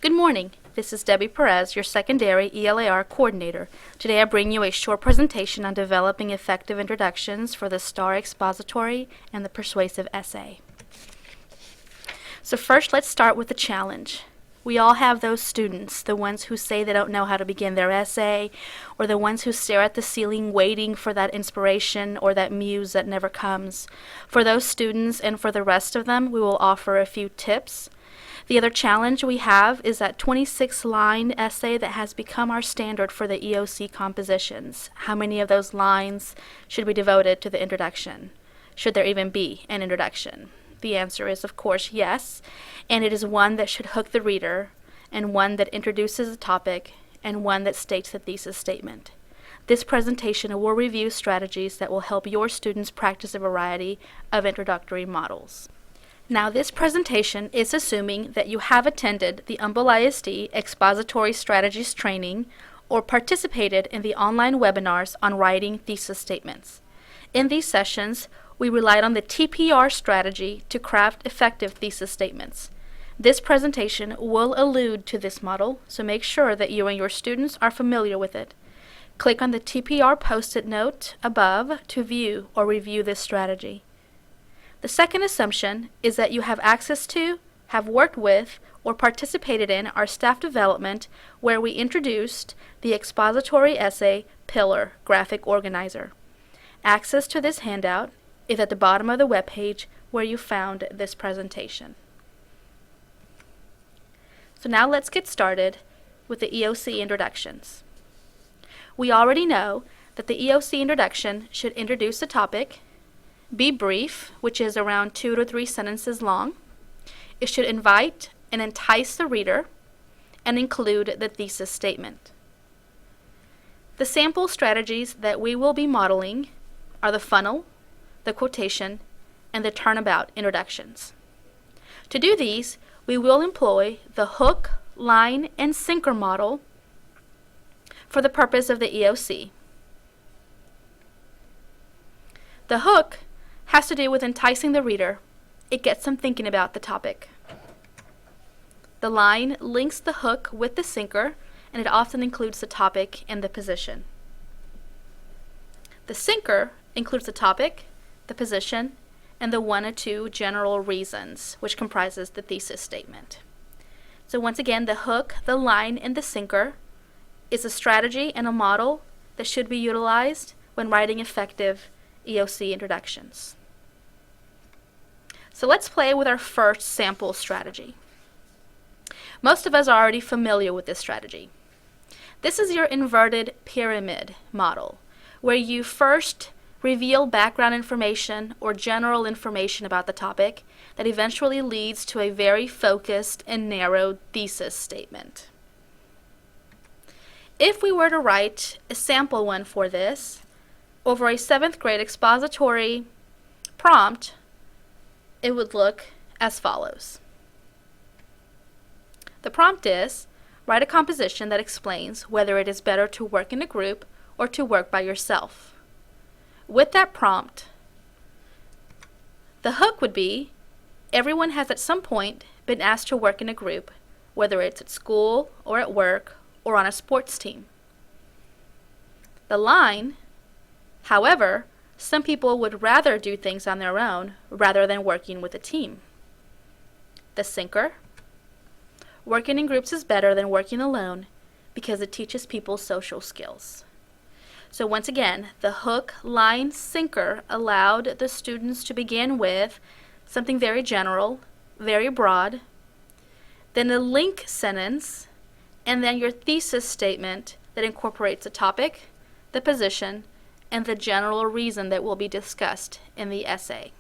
Good morning. This is Debbie Perez, your secondary ELAR coordinator. Today I bring you a short presentation on developing effective introductions for the STAR expository and the persuasive essay. So first, let's start with the challenge. We all have those students, the ones who say they don't know how to begin their essay, or the ones who stare at the ceiling waiting for that inspiration or that muse that never comes. For those students and for the rest of them, we will offer a few tips. The other challenge we have is that 26-line essay that has become our standard for the EOC compositions. How many of those lines should be devoted to the introduction? Should there even be an introduction? The answer is, of course, yes, and it is one that should hook the reader, and one that introduces the topic, and one that states the thesis statement. This presentation will review strategies that will help your students practice a variety of introductory models. Now, this presentation is assuming that you have attended the Humboldt ISD Expository Strategies training or participated in the online webinars on writing thesis statements. In these sessions, we relied on the TPR strategy to craft effective thesis statements. This presentation will allude to this model, so make sure that you and your students are familiar with it. Click on the TPR post-it note above to view or review this strategy. The second assumption is that you have access to, have worked with, or participated in our staff development where we introduced the expository essay pillar graphic organizer. Access to this handout is at the bottom of the web page where you found this presentation. So now let's get started with the EOC introductions. We already know that the EOC introduction should introduce the topic, be brief, which is around 2 to 3 sentences long. It should invite and entice the reader and include the thesis statement. The sample strategies that we will be modeling are the funnel, the quotation, and the turnabout introductions. To do these, we will employ the hook, line, and sinker model for the purpose of the EOC. The hook has to do with enticing the reader. It gets them thinking about the topic. The line links the hook with the sinker, and it often includes the topic and the position. The sinker includes the topic, the position, and the 1 or 2 general reasons, which comprises the thesis statement. So once again, the hook, the line, and the sinker is a strategy and a model that should be utilized when writing effective EOC introductions. So let's play with our first sample strategy. Most of us are already familiar with this strategy. This is your inverted pyramid model, where you first reveal background information or general information about the topic that eventually leads to a very focused and narrowed thesis statement. If we were to write a sample one for this over a 7th grade expository prompt, it would look as follows. The prompt is, write a composition that explains whether it is better to work in a group or to work by yourself. With that prompt, the hook would be, everyone has at some point been asked to work in a group, whether it's at school or at work or on a sports team. The line, however, some people would rather do things on their own rather than working with a team. The sinker, working in groups is better than working alone because it teaches people social skills. So once again, the hook, line, sinker allowed the students to begin with something very general, very broad, then a link sentence, and then your thesis statement that incorporates the topic, the position, and the general reason that will be discussed in the essay.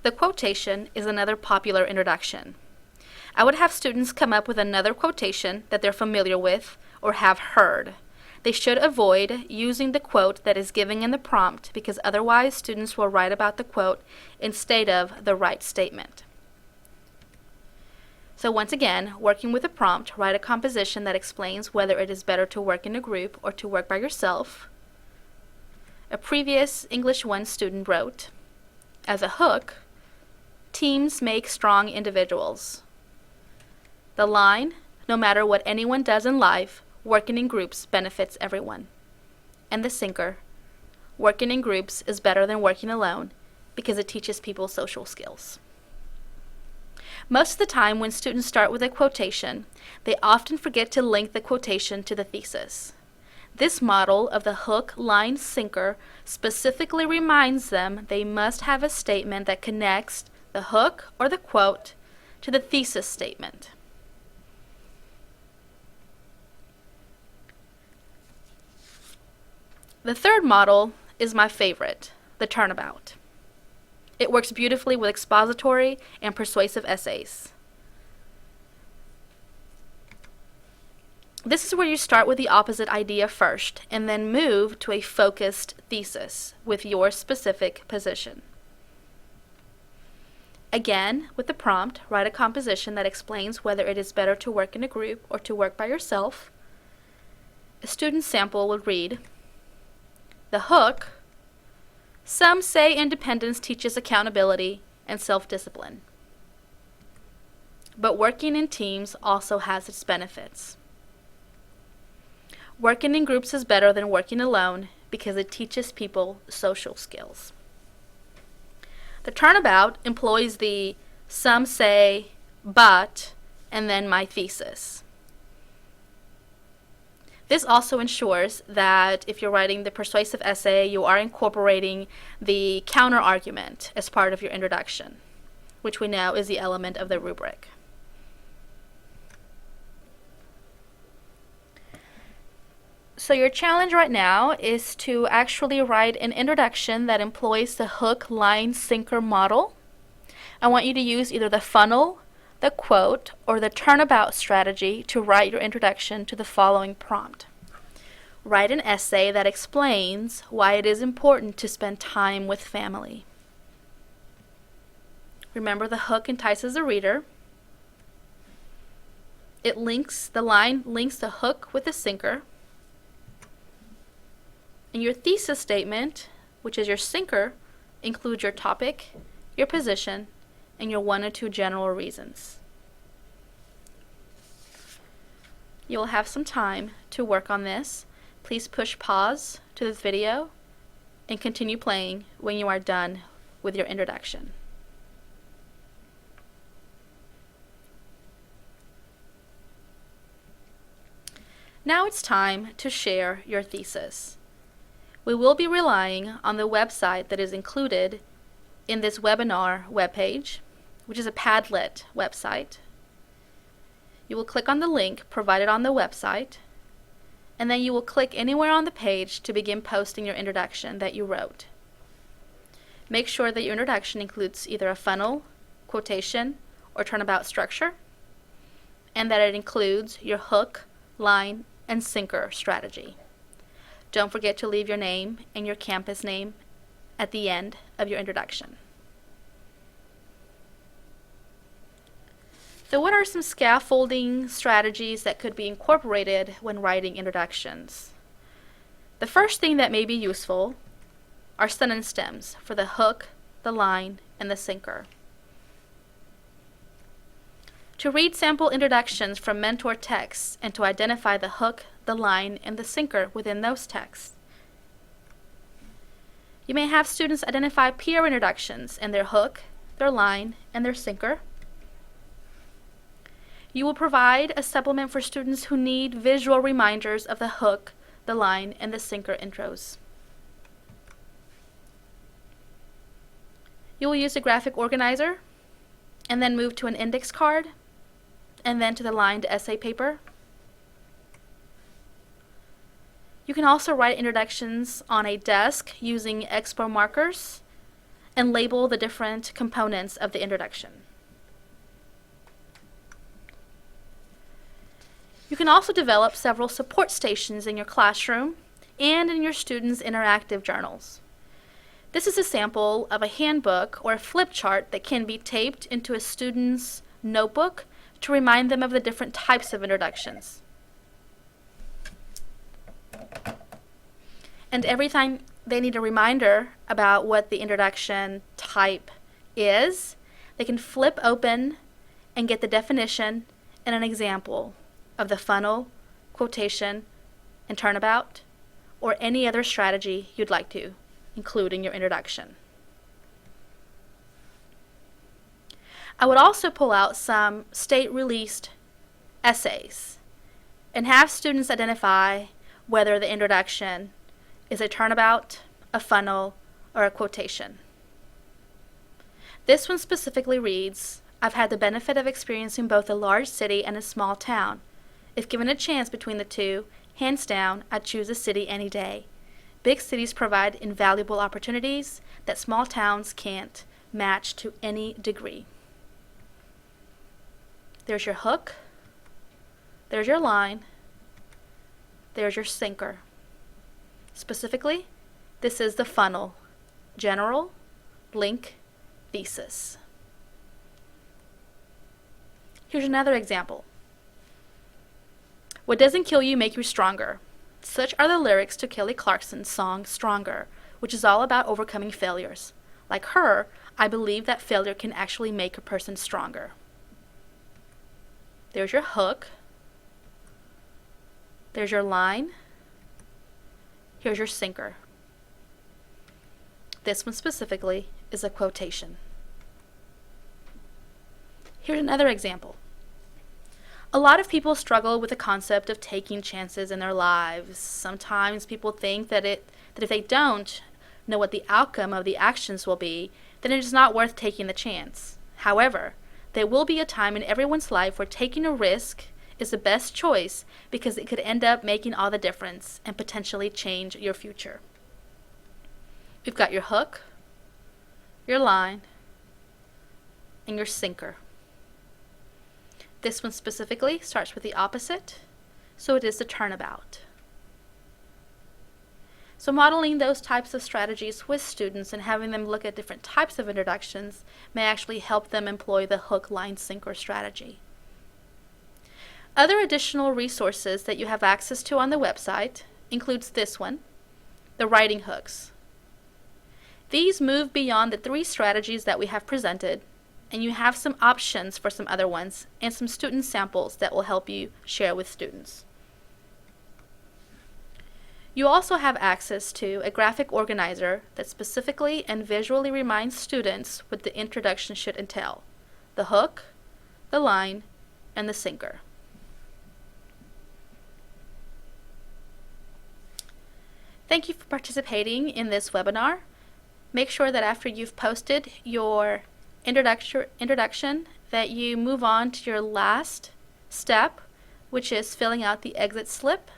The quotation is another popular introduction. I would have students come up with another quotation that they're familiar with or have heard. They should avoid using the quote that is given in the prompt because otherwise students will write about the quote instead of the right statement. So once again, working with a prompt, write a composition that explains whether it is better to work in a group or to work by yourself. A previous English 1 student wrote, as a hook, teams make strong individuals. The line, no matter what anyone does in life, working in groups benefits everyone. And the sinker, working in groups is better than working alone because it teaches people social skills. Most of the time when students start with a quotation, they often forget to link the quotation to the thesis. This model of the hook, line, sinker specifically reminds them they must have a statement that connects the hook or the quote to the thesis statement. The third model is my favorite, the turnabout. It works beautifully with expository and persuasive essays. This is where you start with the opposite idea first and then move to a focused thesis with your specific position. Again, with the prompt, write a composition that explains whether it is better to work in a group or to work by yourself. A student sample will read, "The hook, some say independence teaches accountability and self-discipline. But working in teams also has its benefits. Working in groups is better than working alone because it teaches people social skills." The turnabout employs the some say, but, and then my thesis. This also ensures that if you're writing the persuasive essay, you are incorporating the counter-argument as part of your introduction, which we know is the element of the rubric. So your challenge right now is to actually write an introduction that employs the hook, line, sinker model. I want you to use either the funnel, the quote, or the turnabout strategy to write your introduction to the following prompt. Write an essay that explains why it is important to spend time with family. Remember, the hook entices the reader. The line links the hook with the sinker. And your thesis statement, which is your sinker, includes your topic, your position, and your 1 or 2 general reasons. You'll have some time to work on this. Please push pause to this video and continue playing when you are done with your introduction. Now it's time to share your thesis. We will be relying on the website that is included in this webinar webpage, which is a Padlet website. You will click on the link provided on the website, and then you will click anywhere on the page to begin posting your introduction that you wrote. Make sure that your introduction includes either a funnel, quotation, or turnabout structure, and that it includes your hook, line, and sinker strategy. Don't forget to leave your name and your campus name at the end of your introduction. So what are some scaffolding strategies that could be incorporated when writing introductions? The first thing that may be useful are sentence stems for the hook, the line, and the sinker. To read sample introductions from mentor texts and to identify the hook, the line, and the sinker within those texts. You may have students identify peer introductions and their hook, their line, and their sinker. You will provide a supplement for students who need visual reminders of the hook, the line, and the sinker intros. You will use a graphic organizer and then move to an index card and then to the lined essay paper. You can also write introductions on a desk using expo markers and label the different components of the introduction. You can also develop several support stations in your classroom and in your students' interactive journals. This is a sample of a handbook or a flip chart that can be taped into a student's notebook to remind them of the different types of introductions. And every time they need a reminder about what the introduction type is, They can flip open and get the definition and an example of the funnel, quotation, and turnabout, or any other strategy you'd like to include in your introduction. I would also pull out some state-released essays and have students identify whether the introduction is a turnabout, a funnel, or a quotation. This one specifically reads, "I've had the benefit of experiencing both a large city and a small town. If given a chance between the two, hands down, I'd choose a city any day. Big cities provide invaluable opportunities that small towns can't match to any degree." There's your hook, there's your line, there's your sinker. Specifically, this is the funnel, general, link, thesis. Here's another example. "What doesn't kill you make you stronger." Such are the lyrics to Kelly Clarkson's song Stronger, which is all about overcoming failures. Like her, I believe that failure can actually make a person stronger. There's your hook. There's your line. Here's your sinker. This one specifically is a quotation. Here's another example. A lot of people struggle with the concept of taking chances in their lives. Sometimes people think that if they don't know what the outcome of the actions will be, then it is not worth taking the chance. However, there will be a time in everyone's life where taking a risk is the best choice because it could end up making all the difference and potentially change your future. You've got your hook, your line, and your sinker. This one specifically starts with the opposite, so it is the turnabout. So modeling those types of strategies with students and having them look at different types of introductions may actually help them employ the hook, line, sinker strategy. Other additional resources that you have access to on the website includes this one, the writing hooks. These move beyond the 3 strategies that we have presented, and you have some options for some other ones and some student samples that will help you share with students. You also have access to a graphic organizer that specifically and visually reminds students what the introduction should entail: the hook, the line, and the sinker. Thank you for participating in this webinar. Make sure that after you've posted your introduction that you move on to your last step, which is filling out the exit slip.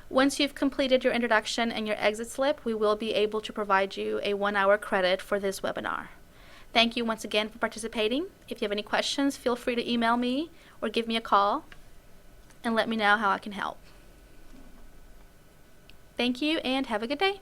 Once you've completed your introduction and your exit slip, we will be able to provide you a 1-hour credit for this webinar. Thank you once again for participating. If you have any questions, feel free to email me or give me a call and let me know how I can help. Thank you and have a good day.